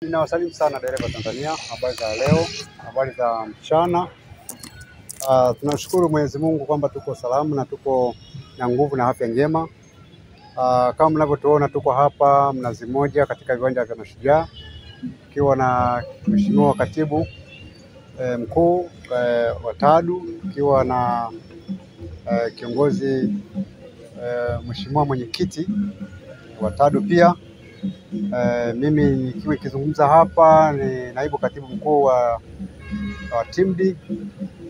Ninawasalimu sana dereva Tanzania, habari za leo, habari za mchana. Tunashukuru Mwenyezi Mungu kwamba tuko salama na tuko na nguvu na afya njema. Kama mnavyotuona tuko hapa Mnazi Mmoja katika viwanja vya Mashujaa, tukiwa na Mheshimiwa Katibu Mkuu wa TADU, tukiwa na kiongozi Mheshimiwa Mwenyekiti wa TADU pia. Mimi nikiwa nikizungumza hapa ni naibu katibu mkuu wa TIMDI,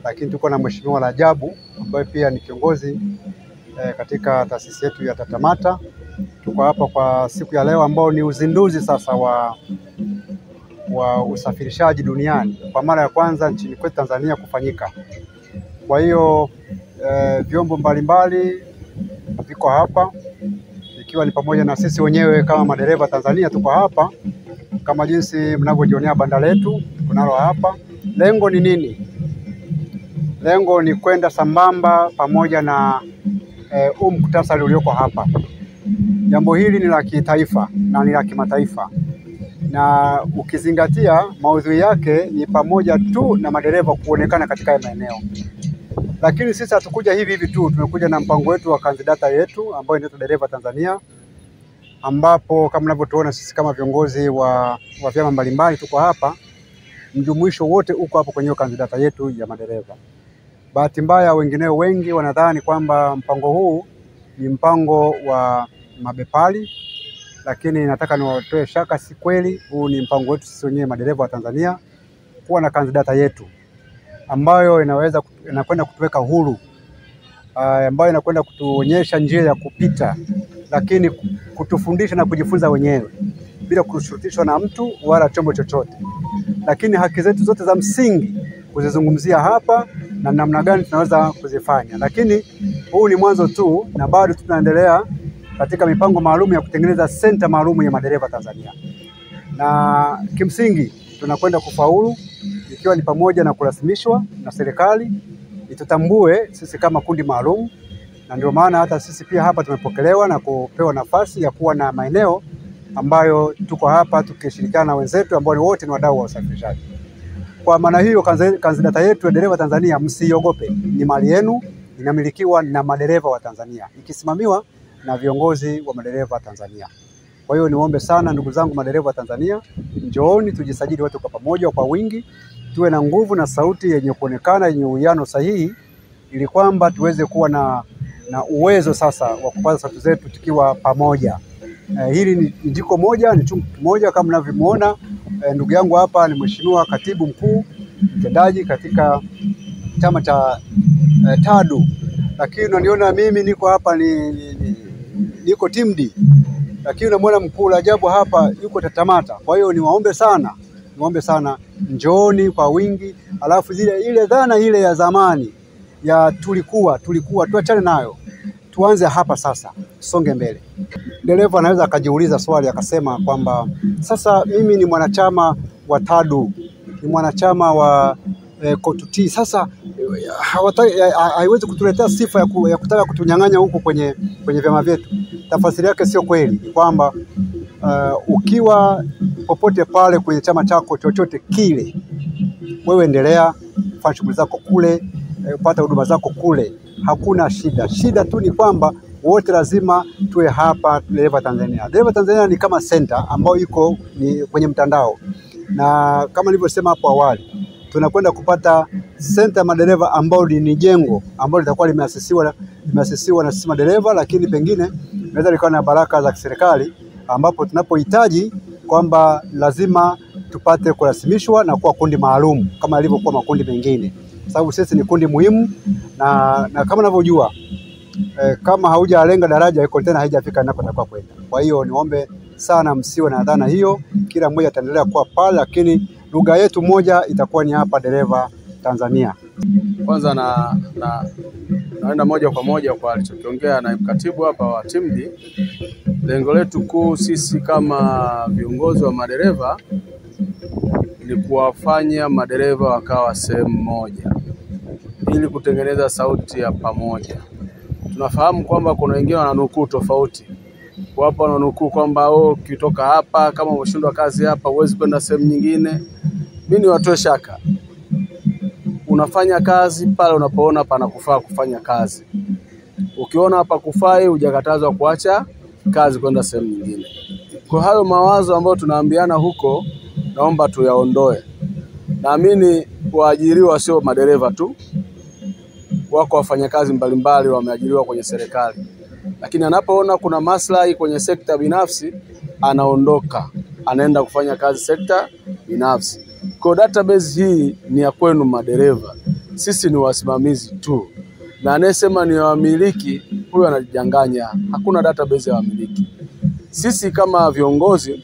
lakini tuko na Mheshimiwa Rajabu ambaye pia ni kiongozi katika taasisi yetu ya TATAMATA. Tuko hapa kwa siku ya leo ambao ni uzinduzi sasa wa usafirishaji duniani kwa mara ya kwanza nchini kwetu Tanzania kufanyika. Kwa hiyo vyombo mbalimbali viko hapa, ikiwa ni pamoja na sisi wenyewe kama madereva Tanzania tuko hapa, kama jinsi mnavyojionea banda letu kunalo hapa. Lengo ni nini? Lengo ni kwenda sambamba pamoja na muktasari ulioko hapa. Jambo hili ni la kitaifa na ni la kimataifa, na ukizingatia maudhui yake ni pamoja tu na madereva kuonekana katika maeneo. Lakini sisi hatukuja hivi tu, tumekuja na mpango wetu wa kandidata yetu ambayo inaitwa Dereva Tanzania, ambapo kama mnavyotuona sisi kama viongozi wa vyama mbalimbali tuko hapa. Mjumuisho wote uko hapo kwenye kandidata yetu ya madereva. Bahati mbaya wengineo wengi wanadhani kwamba mpango huu ni mpango wa mabepari, lakini nataka niwatoe shaka, si kweli. Huu ni mpango wetu sisi wenyewe madereva wa Tanzania kuwa na kandidata yetu ambayo inakwenda kutuweka huru, ambayo inakwenda kutuonyesha njia ya kupita, lakini kutufundisha na kujifunza wenyewe bila kushurutishwa na mtu wala chombo chochote. Lakini haki zetu zote za msingi kuzizungumzia hapa na namna gani tunaweza kuzifanya. Lakini huu ni mwanzo tu, na bado tunaendelea katika mipango maalum ya kutengeneza senta maalum ya madereva Tanzania. Na kimsingi tunakwenda kufaulu, ikiwa ni pamoja na kurasimishwa na serikali itutambue sisi kama kundi maalum, na ndio maana hata sisi pia hapa tumepokelewa na kupewa nafasi ya kuwa na maeneo ambayo tuko hapa tukishirikiana na wenzetu ambao wote ni wadau wa usafirishaji. Kwa maana hiyo kandidata yetu ya Dereva Tanzania, msiogope, ni mali yenu, inamilikiwa na madereva wa Tanzania, ikisimamiwa na viongozi wa madereva Tanzania. Kwa hiyo niombe sana ndugu zangu madereva Tanzania, njooni tujisajili wote kwa pamoja kwa wingi, tuwe na nguvu na sauti yenye kuonekana, yenye uwiano sahihi, ili kwamba tuweze kuwa na uwezo sasa wa kupaza sauti zetu tukiwa pamoja. Hili ni ndiko moja, ni chungu kimoja. Kama mnavyomuona ndugu yangu hapa ni Mheshimiwa Katibu Mkuu Mtendaji katika chama cha TADU, lakini unaniona mimi niko hapa niko TIMDI, lakini unamwona mkuu Rajabu hapa yuko TATAMATA. Kwa hiyo niwaombe sana njooni kwa wingi, alafu ile dhana ile ya zamani ya tulikuwa tuachane nayo, tuanze hapa sasa, songe mbele. Dereva anaweza akajiuliza swali akasema kwamba sasa mimi ni mwanachama wa TADU, ni mwanachama wa KOTUT, sasa haiwezi kutuletea sifa ya kutaka kutunyang'anya huko kwenye vyama vyetu. Tafasiri yake sio kweli, kwamba ukiwa popote pale kwenye chama chako chochote kile, wewe endelea fanya shughuli zako kule, upata huduma zako kule, hakuna shida. Shida tu ni kwamba wote lazima tuwe hapa Dereva Tanzania. Dereva Tanzania ni kama center ambayo iko ni kwenye mtandao, na kama nilivyosema hapo awali, tunakwenda kupata center madereva ambao ni jengo ambalo litakuwa limeasisiwa na sisi madereva, lakini pengine inaweza likawa na baraka za serikali, ambapo tunapohitaji kwamba lazima tupate kurasimishwa na kuwa kundi maalum kama ilivyokuwa makundi mengine, sababu sisi ni kundi muhimu, na kama unavyojua kama haujalenga daraja kontena haijafika ninakotakiwa kwenda. Kwa hiyo niombe sana msiwe na dhana hiyo, kila mmoja ataendelea kuwa pale, lakini lugha yetu moja itakuwa ni hapa Dereva Tanzania. Kwanza naenda moja kwa moja kwa alichokiongea naibu katibu hapa wa TIMDI. Lengo letu kuu sisi kama viongozi wa madereva ni kuwafanya madereva wakawa sehemu moja ili kutengeneza sauti ya pamoja. Tunafahamu kwamba kuna wengine wananukuu tofauti, Wapo wananukuu kwamba ukitoka hapa kama umeshindwa kazi hapa huwezi kwenda sehemu nyingine. Mimi niwatoe shaka. Unafanya kazi pale unapoona panakufaa kufanya kazi. Ukiona hapa kufai hujakatazwa kuacha kazi kwenda sehemu nyingine. Kwa hayo mawazo ambayo tunaambiana huko naomba tuyaondoe. Naamini waajiriwa sio madereva tu. Wako wafanyakazi mbalimbali wameajiriwa kwenye serikali. Lakini anapoona kuna maslahi kwenye sekta binafsi anaondoka, anaenda kufanya kazi sekta binafsi. Kwa database hii ni ya kwenu madereva. Sisi ni wasimamizi tu. Na anayesema ni wamiliki huyo anajidanganya. Hakuna database ya wamiliki. Sisi kama viongozi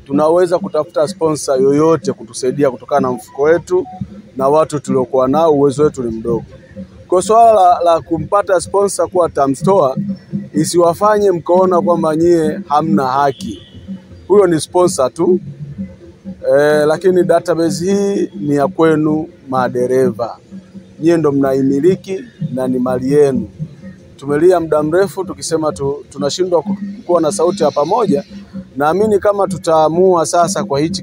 tunaweza kutafuta sponsor yoyote kutusaidia kutokana na mfuko wetu na watu tuliokuwa nao, uwezo wetu ni mdogo. Kwa swala la kumpata sponsor kuwa Tamstoa isiwafanye mkaona kwamba nyie hamna haki. Huyo ni sponsor tu. Lakini database hii ni ya kwenu madereva. Nyie ndo mnaimiliki na ni mali yenu. Tumelia muda mrefu tukisema tunashindwa kuwa na sauti ya pamoja. Naamini kama tutaamua sasa kwa hichi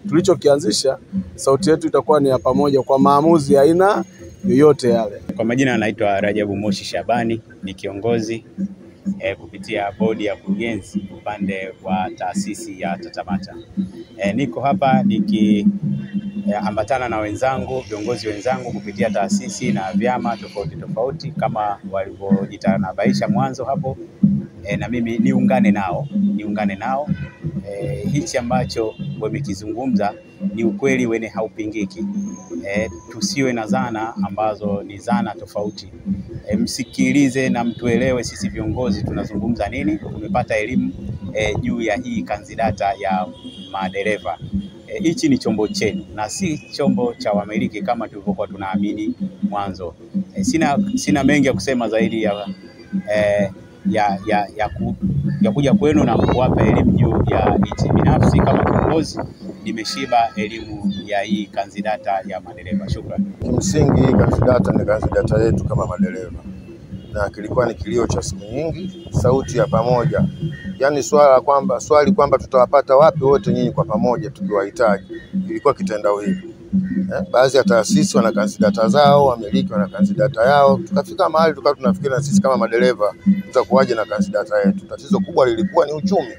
tulichokianzisha, sauti yetu itakuwa ni ya pamoja kwa maamuzi ya aina yoyote yale. Kwa majina anaitwa Rajabu Moshi Shabani, ni kiongozi kupitia bodi ya kurugenzi upande wa taasisi ya Tatamata. Niko hapa nikiambatana na wenzangu, viongozi wenzangu kupitia taasisi na vyama tofauti tofauti kama walivyojitanabaisha mwanzo hapo. Na mimi niungane nao. Hichi ambacho wamekizungumza ni ukweli wene haupingiki. Tusiwe na zana ambazo ni zana tofauti. Msikilize na mtuelewe sisi viongozi tunazungumza nini. Tumepata elimu juu ya hii kanzidata ya madereva. Hichi ni chombo chenu na si chombo cha wamiliki kama tulivyokuwa tunaamini mwanzo. Sina mengi ya kusema zaidi ya kuja kwenu na kuwapa elimu juu ya hichi. Binafsi kama kiongozi nimeshiba elimu ya hii kanzidata ya madereva. Shukrani. Kimsingi kanzidata ni kanzidata yetu kama madereva. Na kilikuwa ni kilio cha siku nyingi, sauti ya pamoja. Yaani swali kwamba tutawapata wapi wote nyinyi kwa pamoja tukiwahitaji. Ilikuwa kitendawili. Baadhi ya taasisi wana kanzidata zao, wamiliki wana kanzidata yao. Tukafika mahali tukawa tunafikiri na sisi kama madereva tutakuwaje na kanzidata yetu. Tatizo kubwa lilikuwa ni uchumi.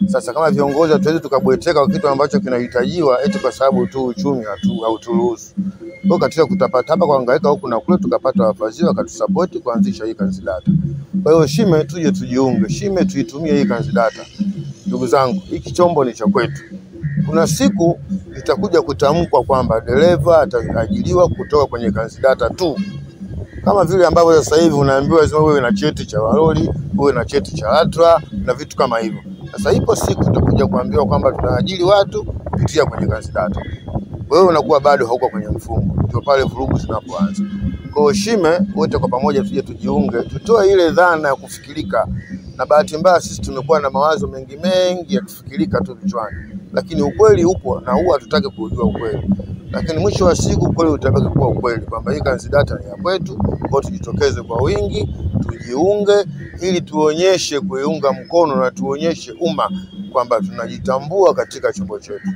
Sasa kama viongozi hatuwezi tukabweteka kwa kitu ambacho kinahitajiwa eti kwa sababu tu uchumi hauturuhusu. Kwa katika kutapata hapa kuhangaika huku na kule tukapata wafadhili wakatusupport kuanzisha hii kanzidata. Kwa hiyo shime tuje tujiunge, shime tuitumie hii kanzidata. Ndugu zangu, hiki chombo ni cha kwetu. Kuna siku itakuja kutamkwa kwamba dereva ataajiriwa kutoka kwenye kanzidata tu. Kama vile ambavyo sasa hivi unaambiwa lazima uwe na cheti cha walori, uwe na cheti cha LATRA na vitu kama hivyo. Sasa ipo siku tutakuja kuambiwa kwamba tunaajiri watu kupitia kwenye kanzidata. Wewe unakuwa bado hauko kwenye mfumo. Ndio pale vurugu zinapoanza. Kwa hiyo shime wote kwa pamoja tuje tujiunge, tutoe ile dhana ya kufikirika. Na bahati mbaya sisi tumekuwa na mawazo mengi ya kufikirika tu vichwani. Lakini ukweli upo na huwa hatutaki kujua ukweli. Lakini mwisho wa siku ukweli utabaki kuwa ukweli kwamba hii kanzidata ni ya kwetu. Kwa tujitokeze kwa wingi, tujiunge ili tuonyeshe kuiunga mkono na tuonyeshe umma kwamba tunajitambua katika chombo chetu.